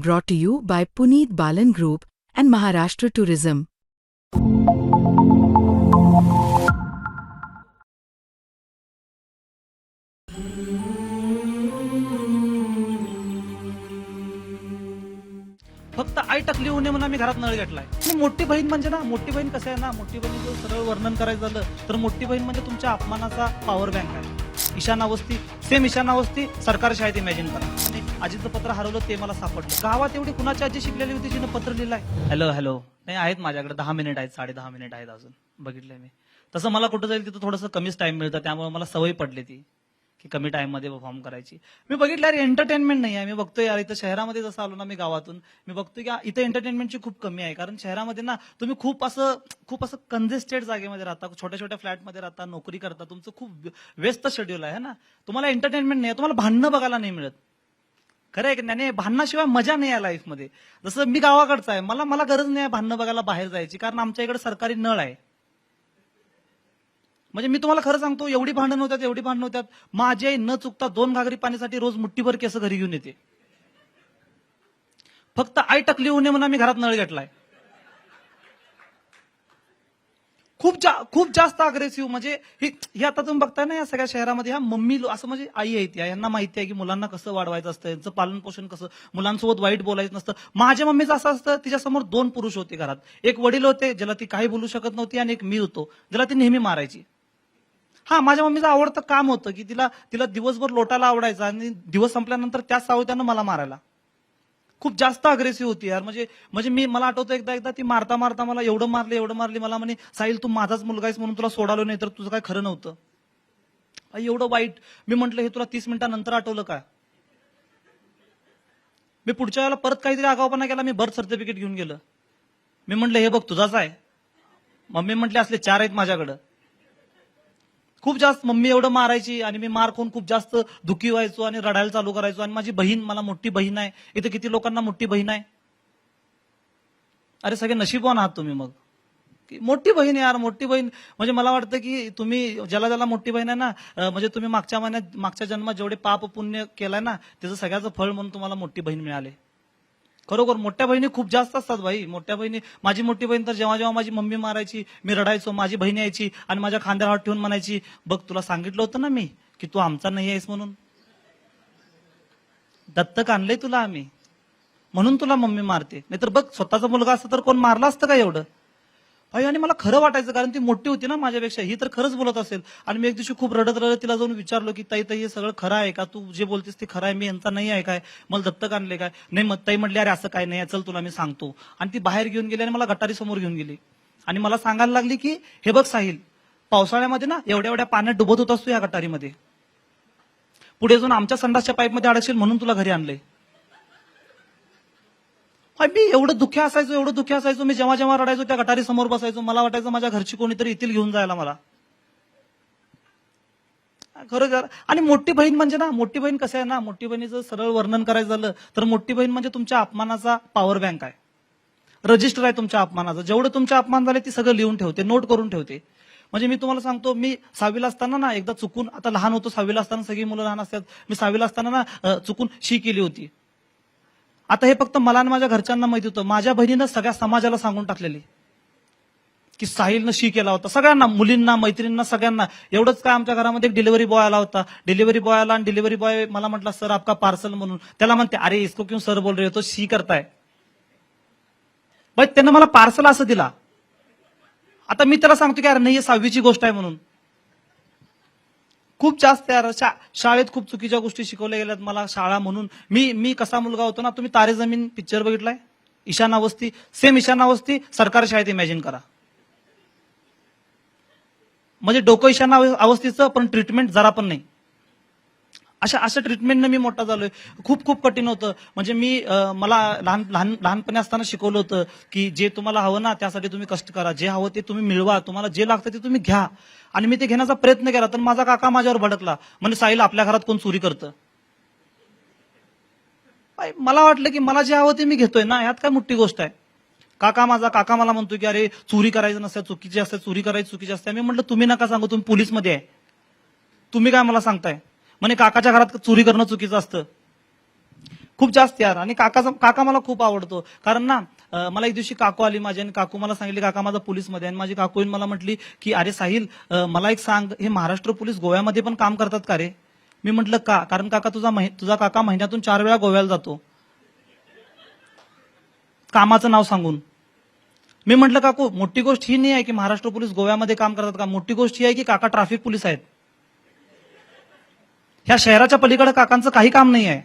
brought to you by Puneet Balan Group and Maharashtra Tourism. फक्त आई टकली होऊ नये म्हणून आम्ही घरात नळ घेतलाय. आणि मोठी बहीण म्हणजे ना, मोठी बहीण कसं आहे ना, मोठी बहिणीचं सरळ वर्णन करायचं झालं तर मोठी बहीण म्हणजे तुमच्या अपमानाचा पॉवर बँक आहे. ईशान अवस्थी, सेम ईशान अवस्थी सरकारी शाळेत इमॅजिन करा. आणि आजीचं पत्र हरवलं ते मला सापडलं. गावात एवढी कुणाची आजी शिकलेली होती जिनं पत्र लिहिलंय. हॅलो हॅलो नाही आहेत माझ्याकडे 10 मिनिट आहेत, 10.5 मिनिट आहेत अजून. बघितलंय मी. तसं मला कुठं जाईल तिथं थोडंसं कमीच टाइम मिळतं, त्यामुळे मला सवय पडली ती की कमी टाइम मध्ये परफॉर्म करायची. मी बघितलं यार एंटरटेनमेंट नाही आहे. मी बघतोय यार इथं शहरामध्ये जसं आलो ना मी गावातून, मी बघतोय की इथं एंटरटेनमेंटची खूप कमी आहे. कारण शहरामध्ये ना तुम्ही खूप असं कंजेस्टेड जागेमध्ये राहता, छोट्या छोट्या फ्लॅटमध्ये राहता, नोकरी करता, तुमचं खूप व्यस्त शेड्यूल आहे ना. तुम्हाला एंटरटेनमेंट नाही आहे, तुम्हाला भांडणं बघायला नाही मिळत. खरं आहे की नाही, भांडणाशिवाय मजा नाही आहे लाईफमध्ये. जसं मी गावाकडचा आहे, मला गरज नाही आहे भांडणं बघायला बाहेर जायची, कारण आमच्या इकडे सरकारी नळ आहे. म्हणजे मी तुम्हाला खरं सांगतो, एवढी भांडण होत्यात. माझी आई न चुकता 2 घागरी पाण्यासाठी रोज मुठ्ठीभर केस घरी घेऊन येते. फक्त आई टकली होऊ नये म्हणून आम्ही घरात नळ घेतलाय. खूप जास्त अग्रेसिव्ह. म्हणजे हे आता तुम्ही बघताय ना या सगळ्या शहरामध्ये, ह्या मम्मी असं म्हणजे आई आहेत यांना माहिती आहे की मुलांना कसं वाढवायचं असतं, यांचं पालन पोषण कसं, मुलांसोबत वाईट बोलायचं नसतं. माझ्या मम्मीचं असं असतं, तिच्यासमोर 2 पुरुष होते घरात. एक वडील होते ज्याला ती काही बोलू शकत नव्हती, आणि एक मी होतो ज्याला ती नेहमी मारायची. हा, माझ्या मम्मीचं आवडतं काम होतं की तिला दिवसभर लोटायला आवडायचं, आणि दिवस संपल्यानंतर त्याच सावत्यानं मला मारायला. खूप जास्त अग्रेसिव्ह होती यार. म्हणजे मला आठवतं एकदा ती मारता मला एवढं मारली, मला म्हणे साहिल तू माझाच मुलगा आहेस म्हणून तुला सोडालो, नाही तर तुझं काय खरं नव्हतं. एवढं वाईट. मी म्हटलं हे तुला 30 मिनिटांनंतर आठवलं का? मी पुढच्या वेळेला परत काहीतरी आगाऊपणा केला, मी बर्थ सर्टिफिकेट घेऊन गेलं. मी म्हटलं हे बघ तुझाच आहे. मम्मी म्हटले असले 4 आहेत माझ्याकडं. खूप जास्त मम्मी एवढं मारायची, आणि मी मार खाऊन खूप जास्त दुःखी व्हायचो आणि रडायला चालू करायचो. आणि माझी बहीण, मला मोठी बहीण आहे. इथं किती लोकांना मोठी बहीण आहे? अरे सगळे नशीबवान आहात तुम्ही. मग मोठी बहीण यार, मोठी बहीण. म्हणजे मला वाटतं की तुम्ही ज्याला मोठी बहीण आहे ना, म्हणजे तुम्ही मागच्या जन्मात जेवढे पाप पुण्य केलाय ना, त्याचं सगळ्याचं फळ म्हणून तुम्हाला मोठी बहीण मिळाली. खरोखर मोठ्या बहिणी खूप जास्त असतात भाई. मोठ्या बहिणी, माझी मोठी बहीण तर जेव्हा माझी मम्मी मारायची, मी रडायचो, माझी बहीण यायची आणि माझ्या खांद्यावर हात ठेवून म्हणायची, बघ तुला सांगितलं होतं ना मी की तू आमचा नाही आहेस म्हणून. दत्तक आणलंय तुला आम्ही, म्हणून तुला मम्मी मारते. नाहीतर बघ स्वतःचा मुलगा असता तर कोण मारला असतं का एवढं? भाई, आणि मला खरं वाटायचं, कारण ती मोठी होती ना माझ्यापेक्षा, ही तर खरंच बोलत असेल. आणि मी एक दिवशी खूप रडत तिला जाऊन विचारलो की ताई हे सगळं खरं आहे का? तू जे बोलतेस ते खरं आहे? मी यांचा नाही आहे काय? मला दत्तक आणले काय? नाही. मग ताई म्हटली अरे असं काय नाही, चल तुला मी सांगतो. आणि ती बाहेर घेऊन गेली आणि मला गटारी समोर घेऊन गेली, आणि मला सांगायला लागली की हे बघ साहिल, पावसाळ्यामध्ये ना एवढ्या पाण्यात डुबत होत असतो या गटारीमध्ये, पुढे जाऊन आमच्या संडासच्या पाईपमध्ये अडकशील म्हणून तुला घरी आणलंय. मी एवढं दुःखी असायचो. मी जेव्हा रडायचो त्या गटारी समोर बसायचो. मला वाटायचं माझ्या घरची कोणीतरी येतील घेऊन जायला मला. खरं. आणि मोठी बहीण म्हणजे ना, मोठी बहीण कसं आहे ना, मोठी बहिणीचं सरळ वर्णन करायचं झालं तर मोठी बहीण म्हणजे तुमच्या अपमानाचा पॉवर बँक आहे. रजिस्टर आहे तुमच्या अपमानाचं. जेवढं तुमचे अपमान झाले ती सगळं लिहून ठेवते, नोट करून ठेवते. म्हणजे मी तुम्हाला सांगतो, मी 6वीला असताना ना एकदा चुकून, आता लहान होतो 6वीला असताना, सगळी मुलं लहान असतात, मी 6वीला असताना ना चुकून शी केली होती. आता हे फक्त मला आणि माझ्या घरच्यांना माहिती होतं. माझ्या बहिणीनं सगळ्या समाजाला सांगून टाकलेली की साहिलनं शी केला होता. सगळ्यांना, मुलींना, मैत्रिणींना, सगळ्यांना. एवढंच काय, आमच्या घरामध्ये एक डिलिव्हरी बॉय आला होता. डिलिव्हरी बॉय आला आणि डिलिव्हरी बॉय मला म्हटला सर आपका पार्सल म्हणून. त्याला म्हणते अरे इसको क्यों सर बोल रहे हो, तो शी करताय. भाई त्यानं मला पार्सल असं दिला. आता मी त्याला सांगतो की अरे नाही, 6वीची गोष्ट आहे म्हणून. खूप जास्त यार, शाळेत खूप चुकीच्या गोष्टी शिकवल्या गेल्यात मला. शाळा म्हणून मी कसा मुलगा होतो ना, तुम्ही तारे जमीन पिक्चर बघितलाय? ईशान अवस्थी, सेम ईशान अवस्थी सरकारी शाळेत इमॅजिन करा. म्हणजे डोकं ईशान अवस्थेचं, पण ट्रीटमेंट जरा पण नाही. अशा ट्रीटमेंटनं मी मोठा झालोय. खूप कठीण होतं. म्हणजे मला लहानपणी असताना शिकवलं होतं की जे तुम्हाला हवं ना त्यासाठी तुम्ही कष्ट करा, जे हवं ते तुम्ही मिळवा, तुम्हाला जे लागतं ते तुम्ही घ्या. आणि मी ते घेण्याचा प्रयत्न केला, तर माझा काका माझ्यावर भडकला, म्हणजे साहिल आपल्या घरात कोण चोरी करतं. मला वाटलं की मला जे हवं ते मी घेतोय ना, ह्यात काय मोठी गोष्ट आहे. माझा काका मला म्हणतो की अरे चोरी करायचं नसतं, चुकीची असते, चोरी करायची चुकीची असते. मी म्हटलं तुम्ही नका सांगू, तुम्ही पोलीसमध्ये आहे, तुम्ही काय मला सांगताय? म्हणे काकाच्या घरात चोरी करणं चुकीचं असतं. खूप जास्त यार. आणि काका मला खूप आवडतो. कारण ना मला एक दिवशी काकू आली माझी आणि काकू मला सांगितली, काका माझा पोलीसमध्ये. आणि माझी काकू येऊन मला म्हटली की अरे साहिल, मला एक सांग, हे महाराष्ट्र पोलीस गोव्यामध्ये पण काम करतात का रे? मी म्हटलं का? कारण काका तुझा काका महिन्यातून 4 वेळा गोव्याला जातो कामाचं नाव सांगून. मी म्हटलं काकू, मोठी गोष्ट ही नाही आहे की महाराष्ट्र पोलीस गोव्यामध्ये काम करतात का, मोठी गोष्ट ही आहे की काका ट्रॅफिक पोलीस आहेत. ह्या शहराच्या पलीकडे काकांचं काही काम नाही आहे.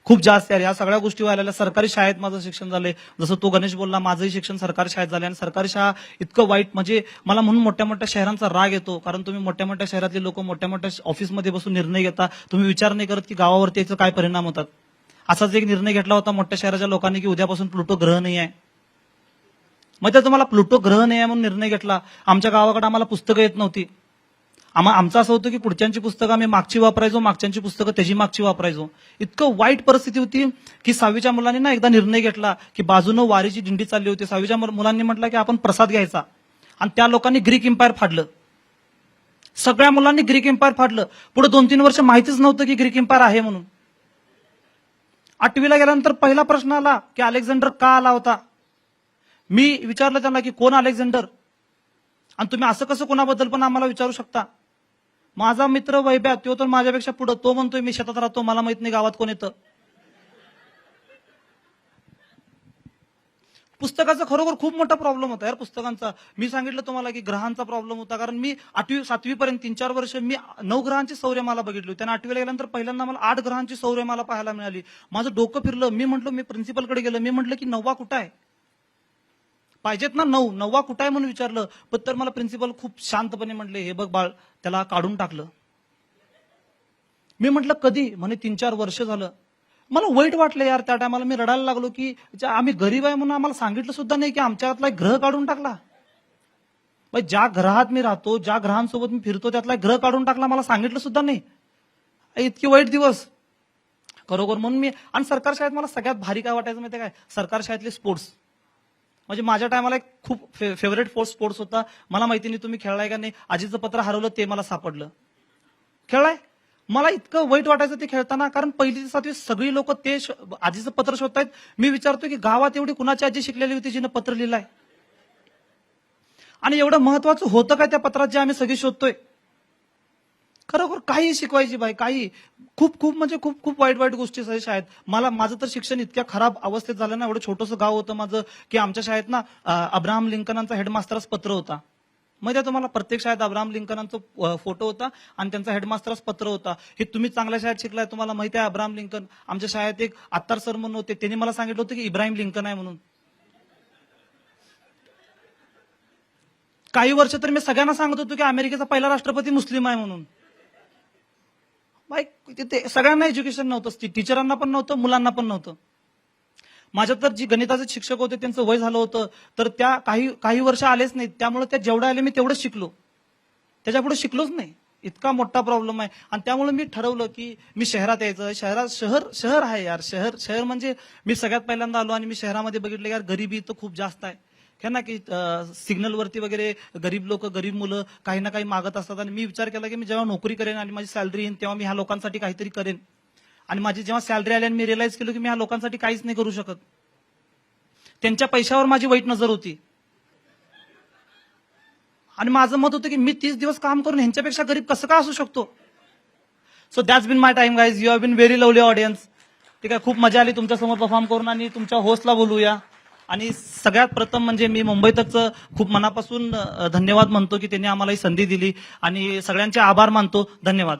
खूप जास्त यार, या सगळ्या गोष्टी व्हायला. सरकारी शाळेत माझं शिक्षण झालंय, जसं तो गणेश बोलला, माझंही शिक्षण सरकारी शाळेत झालंय. आणि सरकारी शाळा इतकं वाईट, म्हणजे मला म्हणून मोठ्या मोठ्या शहरांचा राग येतो. कारण तुम्ही मोठ्या मोठ्या शहरातले लोक मोठ्या मोठ्या ऑफिसमध्ये बसून निर्णय घेता, तुम्ही विचार नाही करत की गावावरती याचा काय परिणाम होतात. असाच एक निर्णय घेतला होता मोठ्या शहराच्या लोकांनी की उद्यापासून प्लुटो ग्रह नाही आहे. मग त्या तुम्हाला प्लुटो ग्रह नाही आहे म्हणून निर्णय घेतला. आमच्या गावाकडे आम्हाला पुस्तकं येत नव्हती. आमचं असं होतं की पुढच्यांची पुस्तकं आम्ही मागची वापरायचो, मागच्यांची पुस्तकं त्याची मागची वापरायचो. इतकं वाईट परिस्थिती होती की 6वीच्या मुलांनी ना एकदा निर्णय घेतला की बाजूनं वारीची दिंडी चालली होती. 6वीच्या मुलांनी म्हटलं की आपण प्रसाद घ्यायचा, आणि त्या लोकांनी ग्रीक एम्पायर फाडलं. सगळ्या मुलांनी ग्रीक एम्पायर फाडलं. पुढे 2-3 वर्ष माहितीच नव्हतं की ग्रीक एम्पायर आहे म्हणून. 8वीला गेल्यानंतर पहिला प्रश्न आला की अलेक्झांडर का आला होता. मी विचारलं त्यांना की कोण अलेक्झांडर, आणि तुम्ही असं कसं कोणाबद्दल पण आम्हाला विचारू शकता. माझा मित्र वैभ्या, तो तर माझ्यापेक्षा पुढं, तो म्हणतोय मी शेतात राहतो, मला माहित नाही गावात कोण येतं. पुस्तकाचा खरोखर खूप मोठा प्रॉब्लेम होता यार पुस्तकांचा. मी सांगितलं तुम्हाला की ग्रहांचा प्रॉब्लेम होता. कारण मी 8वी 7वी पर्यंत 3-4 वर्ष मी 9 ग्रहांची सौर्यमाला बघितली होती. आणि 8वीला गेल्यानंतर पहिल्यांदा मला 8 ग्रहांची सौर्यमाला पाहायला मिळाली. माझं डोकं फिरलं. मी म्हटलं, मी प्रिन्सिपलकडे गेलो, मी म्हटलं की 9वा कुठं आहे, पाहिजेत ना 9वा कुठं आहे म्हणून विचारलं. पण तर मला प्रिन्सिपल खूप शांतपणे म्हटले, हे बघ बाळ, त्याला काढून टाकलं. मी म्हटलं कधी? म्हणे 3-4 वर्ष झालं. मला वाईट वाटलं यार. त्या टायमाला मी रडायला लागलो की आम्ही गरीब आहे म्हणून आम्हाला सांगितलं सुद्धा नाही की आमच्यातला एक ग्रह काढून टाकला. ज्या ग्रहात मी राहतो, ज्या ग्रहांसोबत मी फिरतो, त्यातला एक ग्रह काढून टाकला, मला सांगितलं सुद्धा नाही. इतके वाईट दिवस खरोखर. म्हणून मी, आणि सरकार शाळेत मला सगळ्यात भारी काय वाटायचं माहिती काय, सरकार शाळेतले स्पोर्ट्स. म्हणजे माझ्या टायमाला एक खूप फेवरेट स्पोर्ट्स होता. मला माहिती नाही तुम्ही खेळलाय का नाही. आजीचं पत्र हरवलं ते मला सापडलं. खेळलाय. मला इतकं वाईट वाटायचं ते खेळताना. कारण 1ली ते 7वी सगळी लोक ते आजीचं पत्र शोधतायत. मी विचारतो की गावात एवढी कुणाची आजी शिकलेली होती जिनं पत्र लिहिलंय, आणि एवढं महत्वाचं होतं काय त्या पत्रात जे आम्ही सगळी शोधतोय. खरोखर काही शिकवायची बाई, काही खूप खूप म्हणजे खूप खूप वाईट वाईट गोष्टी शाळेत. माझं तर शिक्षण इतक्या खराब अवस्थेत झालं ना. एवढं छोटंसं गाव होतं माझं की आमच्या शाळेत ना अब्राहम लिंकनांचा हेडमास्टरच पत्र होता. माहिती आहे तुम्हाला, प्रत्येक शाळेत अब्राहम लिंकनांचा फोटो होता आणि त्यांचा हेडमास्टरच पत्र होता. हे तुम्ही चांगल्या शाळेत शिकलाय, तुम्हाला माहिती आहे अब्राहम लिंकन. आमच्या शाळेत एक आत्तार सर म्हणून होते, त्यांनी मला सांगितलं होतं की इब्राहिम लिंकन आहे म्हणून. काही वर्ष तर मी सगळ्यांना सांगत होतो की अमेरिकेचा पहिला राष्ट्रपती मुस्लिम आहे म्हणून. बाई, ते सगळ्यांना एज्युकेशन नव्हतं, टीचरांना पण नव्हतं, मुलांना पण नव्हतं. माझ्या तर जी गणिताचे शिक्षक होते त्यांचं वय झालं होतं, तर त्या काही वर्ष आलेच नाहीत. त्यामुळे त्या जेवढे आले मी तेवढंच शिकलो, त्याच्यापुढे शिकलोच नाही. इतका मोठा प्रॉब्लेम आहे. आणि त्यामुळे मी ठरवलं की मी शहरात यायचं. शहर आहे यार. शहर म्हणजे मी सगळ्यात पहिल्यांदा आलो आणि मी शहरामध्ये बघितलं यार गरिबी तर खूप जास्त आहे. हे ना की सिग्नलवरती वगैरे गरीब लोक, गरीब मुलं काही ना काही मागत असतात. आणि मी विचार केला की मी जेव्हा नोकरी करेन आणि माझी सॅलरी येईन तेव्हा मी ह्या लोकांसाठी काहीतरी करेन. आणि माझी जेव्हा सॅलरी आली आणि मी रिअलाइज केलं की मी ह्या लोकांसाठी काहीच नाही करू शकत. त्यांच्या पैशावर माझी वाईट नजर होती. आणि माझं मत होतं की मी 30 दिवस काम करून ह्यांच्यापेक्षा गरीब कसं का असू शकतो. So that's been my time guys. You have been very lovely audience. ठीक आहे, खूप मजा आली तुमच्या समोर परफॉर्म करून. आणि तुमच्या होस्टला बोलूया. आणि सगळ्यात प्रथम म्हणजे मी मुंबई तकचं खूप मनापासून धन्यवाद म्हणतो की त्यांनी आम्हाला ही संधी दिली, आणि सगळ्यांचे आभार मानतो. धन्यवाद.